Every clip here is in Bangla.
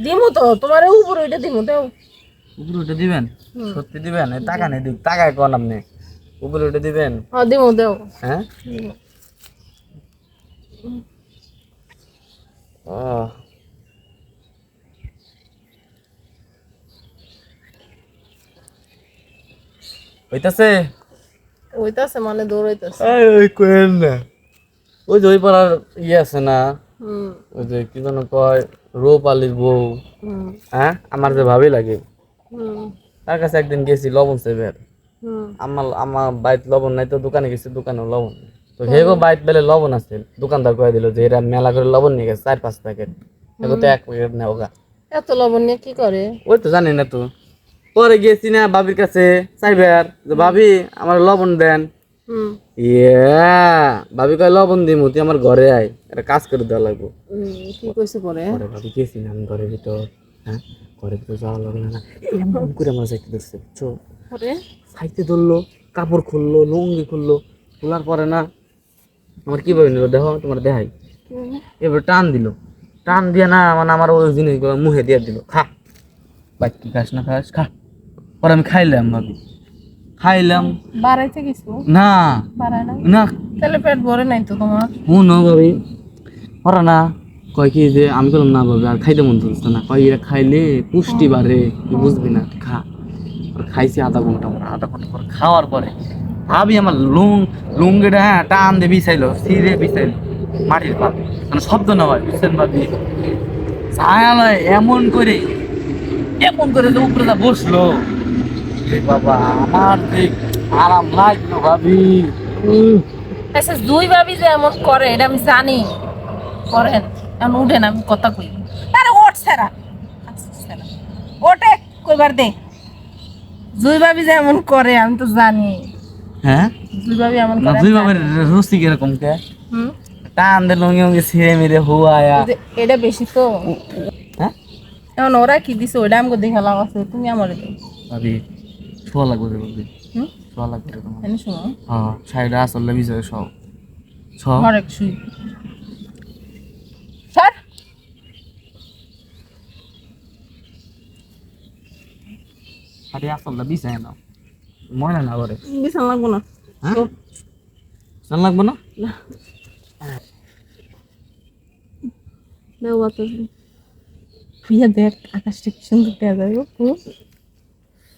দিমু তো তোমার উপরে ওইটা দিমু দাও উপরে ওইটা দিবেন সত্যি দিবেন টাকা নেই টাকায় কোন আপনি উপরে ওইটা দিবেন হ্যাঁ দিমু দাও হ্যাঁ ও হইতাছে ওইতাছে মানে দৌড়াইতাছে ওই কোয়েন না ওই যে ওই পাড়ার ইয়ে আছে না হুম ওই যে কি যেন কয় রূপালির বউ হুম হ্যাঁ আমার যে ভাবি লাগে হুম তার কাছে একদিন গেছি লবণ সেবের হুম আমার বাইত লবণ নাই তো দোকানে গেছি দোকানে লবণ নেই। তো হেগো বাইত বেলে লবণ আছে দোকানদার কয়ে দিল যে এরা মেলা করে লবণ নিয়ে গেছে 4-5 প্যাকেট এগো তো 1 প্যাকেট নেও গা এত লবণ নিয়ে কি করে ওই তো জানি না তো পরে গেছি না ভাবির কাছে চাইবার যে ভাবি আমার লবণ দেন হুম ইয়া ভাবি কয় লবণ দিমু তুই আমার ঘরে আয় একটা কাজ করে দেওয়া লাগবো কি কইছে পরে পরে ভাবি গেছি না আমি ঘরের ভিতর হ্যাঁ ঘরের ভিতর যাওয়া লাগলো না এমন করে আমার যাইতে দেখছে বুঝছো পরে খাইতে ধরলো কাপড় খুললো লুঙ্গি খুললো খোলার পরে না আমার কি ভাবে নিল দেখো তোমার দেখাই এবার টান দিল টান দিয়ে না মানে আমার ওই জিনিসগুলো মুখে দিয়ে দিল খা বাইক কি খাস না খাস খা পরে আমি খাইলাম ভাবি খাইলাম বাড়াইতে কিছু না বাড়ায় না না তাহলে পেট ভরে নাই তো তোমার শুনো ভাবি ওরা না কয় কি যে আমি বললাম না ভাবি আর খাইতে মন চলছে না কয় এরা খাইলে পুষ্টি বাড়ে তুই বুঝবি না তুই খা আর খাইছি আধা ঘন্টা পর খাওয়ার পরে ভাবি আমার লুঙ্গিটা হ্যাঁ টান দিয়ে বিছাইলো সিরে বিছাইলো মাটির পা মানে শব্দ না হয় বুঝছেন ভাবি ছায়ালয় এমন করে যে উপরে যা বসলো এ বাবা আমার যে আরাম লাগলো ভাবি আচ্ছা দুই ভাবি যে এমন করে এটা আমি জানি করেন এখন উঠেন আমি কথা কই আরে ওঠ সেরা ওঠে কইবার দে দুই ভাবি যে এমন করে আমি তো জানি হ্যাঁ দুই ভাবি এমন না করে তুই বাবার রুচি কিরকম কে হুম টান দে লঙ্গি ছিঁড়ে মেরে হুয়ায়া এটা বেশি তো হ্যাঁ এখন ওরা কি দিছে ওইটা আমাকে দেখা লাগাছে তুমি আমার দে ভাবি ছোয়া লাগবে রে ভাবি হুম ছোয়া লাগবে রে তোমার এনে শোনো হ্যাঁ সাইডে আসলে বিষয় সব সব হরেক শুই স্যার আরে আসলে বিষয় না মনে না করে বিছান লাগবো না হ্যাঁ সান লাগবে না দেও বাতাস ফিয়া দেখ আকাশটা কি সুন্দর দেখা যায় গো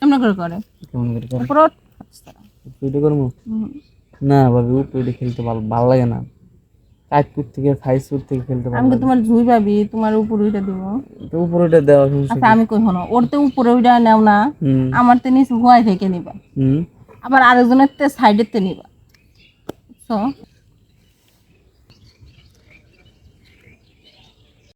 কেমন করে করে কেমন করে করে উপর ওঠ। উপরে করবো না ভাবি উপরে খেলতে ভালো লাগে না কাজপুর থেকে ফাইসপুর থেকে খেলতে ভালো আমি তো লাগে তোমার ঝুই ভাবি তোমার উপর ওইটা দিব তো উপরে ওটা দেওয়া সমস্যা আচ্ছা আমি কই হনো ওর তো উপরে ওইটা নেও না হুম আমার তো নিচে হুয়াই থেকে নিবা হুম আবার আরেকজনের তে সাইডের তে নিবা বুঝছো